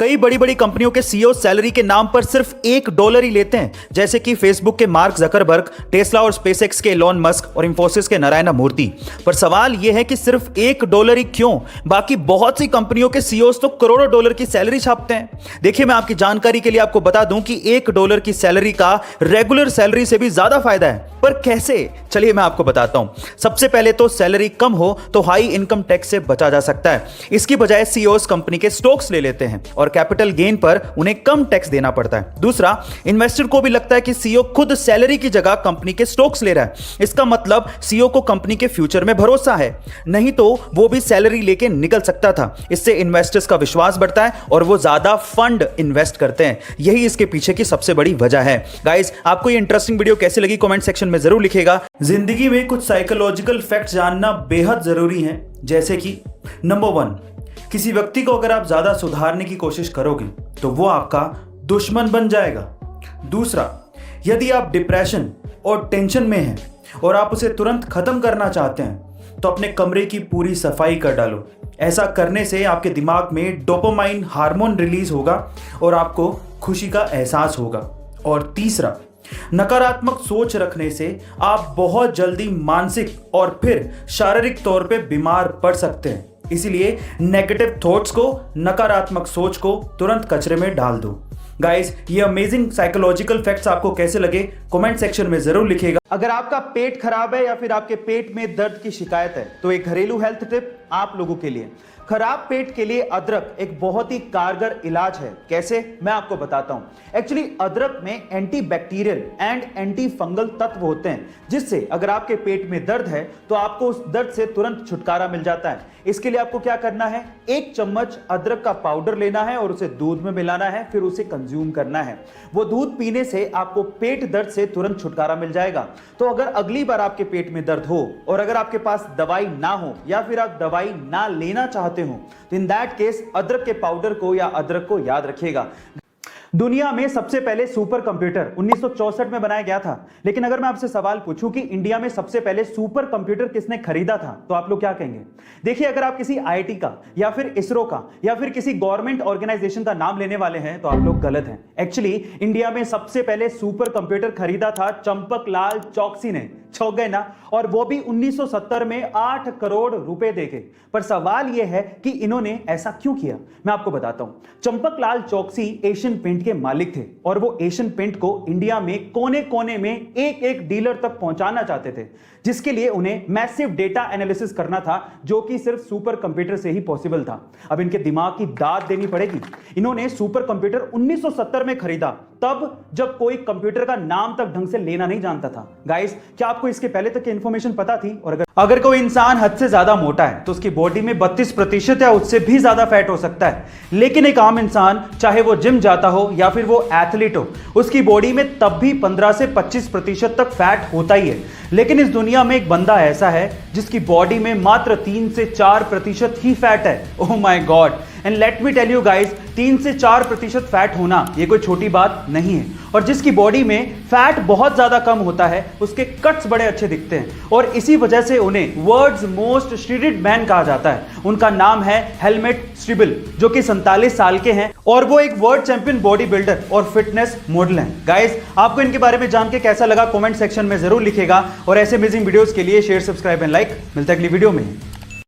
कई बड़ी बड़ी कंपनियों के सीईओ सैलरी के नाम पर सिर्फ $1 ही लेते हैं, जैसे कि फेसबुक के मार्क जकरबर्ग, टेस्ला और स्पेसएक्स के एलॉन मस्क और इंफोसिस के नारायण मूर्ति। पर सवाल यह है कि सिर्फ $1 ही क्यों? बाकी बहुत सी कंपनियों के सीईओ तो करोड़ों डॉलर की सैलरी छापते हैं। देखिए, मैं आपकी जानकारी के लिए आपको बता दूं कि $1 की सैलरी का रेगुलर सैलरी से भी ज्यादा फायदा है। पर कैसे? चलिए मैं आपको बताता हूं। सबसे पहले तो सैलरी कम हो तो हाई इनकम टैक्स से बचा जा सकता है। इसकी बजाय सीईओ कंपनी के स्टॉक्स ले लेते हैं और कैपिटल गेन पर उन्हें कम टैक्स देना पड़ता है। दूसरा, इन्वेस्टर को भी लगता है कि सीईओ खुद सैलरी की जगह कंपनी के स्टॉक्स ले रहा है। इसका मतलब सीईओ को कंपनी के फ्यूचर में भरोसा है, नहीं तो वो भी सैलरी लेके निकल सकता था। इससे इन्वेस्टर्स का विश्वास बढ़ता है और वो ज्यादा फंड इन्वेस्ट करते हैं। यही इसके पीछे की सबसे बड़ी वजह है। गाइस, आपको ये इंटरेस्टिंग वीडियो कैसी लगी कमेंट सेक्शन में जरूर लिखिएगा। जिंदगी में कुछ साइकोलॉजिकल फैक्ट्स जानना बेहद जरूरी है, जैसे कि नंबर 1, किसी व्यक्ति को अगर आप ज्यादा सुधारने की कोशिश करोगे तो वो आपका दुश्मन बन जाएगा। दूसरा, यदि आप डिप्रेशन और टेंशन में हैं और आप उसे तुरंत खत्म करना चाहते हैं तो अपने कमरे की पूरी सफाई कर डालो। ऐसा करने से आपके दिमाग में डोपामाइन हार्मोन रिलीज होगा और आपको खुशी का एहसास होगा। और तीसरा, नकारात्मक सोच रखने से आप बहुत जल्दी मानसिक और फिर शारीरिक तौर पे बीमार पड़ सकते हैं। इसीलिए नेगेटिव थॉट्स को, नकारात्मक सोच को तुरंत कचरे में डाल दो। गाइस, ये अमेजिंग साइकोलॉजिकल फैक्ट्स आपको कैसे लगे कमेंट सेक्शन में जरूर लिखिएगा। अगर आपका पेट खराब है या फिर आपके पेट में दर्द की शिकायत है तो एक घरेलू हेल्थ टिप आप लोगों के लिए। खराब पेट के लिए अदरक एक बहुत ही कारगर इलाज है। कैसे? मैं आपको बताता हूं। एक्चुअली अदरक में एंटीबैक्टीरियल एंड एंटी फंगल तत्व होते हैं, जिससे अगर आपके पेट में दर्द है तो आपको उस दर्द से तुरंत छुटकारा मिल जाता है। इसके लिए आपको क्या करना है? 1 चम्मच अदरक का पाउडर लेना है और उसे दूध में मिलाना है, फिर उसे कंज्यूम करना है। वो दूध पीने से आपको पेट दर्द से तुरंत छुटकारा मिल जाएगा। तो अगर अगली बार आपके पेट में दर्द हो और अगर आपके पास दवाई ना हो या फिर आप दवाई ना लेना चाहते हो तो इन दैट केस अदरक के पाउडर को या अदरक को याद रखिएगा। दुनिया में सबसे पहले सुपर कंप्यूटर 1964 में बनाया गया था। लेकिन अगर मैं आपसे सवाल पूछूं कि इंडिया में सबसे पहले सुपर कंप्यूटर किसने खरीदा था तो आप लोग क्या कहेंगे? देखिए, अगर आप किसी आईआईटी का या फिर इसरो का या फिर किसी गवर्नमेंट ऑर्गेनाइजेशन का नाम लेने वाले हैं तो आप लोग गलत हैं। एक्चुअली इंडिया में सबसे पहले सुपर कंप्यूटर खरीदा था चंपकलाल चौकसी ने। चौंक गए ना? और वो भी 1970 में 8 करोड़ रुपए देके। पर सवाल यह है कि इन्होंने ऐसा क्यों किया? मैं आपको बताता हूं। चंपकलाल चौकसी एशियन पेंट के मालिक थे और वो एशियन पेंट को इंडिया में कोने कोने में एक एक डीलर तक पहुंचाना चाहते थे, जिसके लिए उन्हें मैसिव डेटा एनालिसिस करना था, जो कि सिर्फ सुपर कंप्यूटर से ही पॉसिबल था। अब इनके दिमाग की दाद देनी पड़ेगी। इन्होंने सुपर कंप्यूटर 1970 में खरीदा, तब जब कोई कंप्यूटर का नाम तक ढंग से लेना नहीं जानता था। गाइस, क्या आपको इसके पहले तक की इंफॉर्मेशन पता थी? और अगर कोई इंसान हद से ज्यादा मोटा है तो उसकी बॉडी में 32% या उससे भी ज्यादा फैट हो सकता है। लेकिन एक आम इंसान, चाहे वो जिम जाता हो या फिर वो एथलीट हो, उसकी बॉडी में तब भी 15 से 25% तक फैट होता ही है। लेकिन इस दुनिया में एक बंदा ऐसा है जिसकी बॉडी में मात्र 3 से 4% ही फैट है। Oh my God! And let me tell you guys, 3 से 4% फैट होना ये कोई छोटी बात नहीं है। और जिसकी बॉडी में फैट बहुत ज्यादा कम होता है उसके कट्स बड़े अच्छे दिखते हैं और इसी वजह से उन्हें वर्ल्ड्स मोस्ट श्रीडेड मैन कहा जाता है। उनका नाम है हेलमेट स्टीबल, जो कि 47 साल के हैं और वो एक वर्ल्ड चैंपियन बॉडी बिल्डर और फिटनेस मॉडल हैं। गाइस, आपको इनके बारे में जान के कैसा लगा कमेंट सेक्शन में जरूर लिखिएगा और ऐसे अमेजिंग वीडियोस के लिए शेयर, सब्सक्राइब एंड लाइक। मिलते हैं अगली वीडियो में।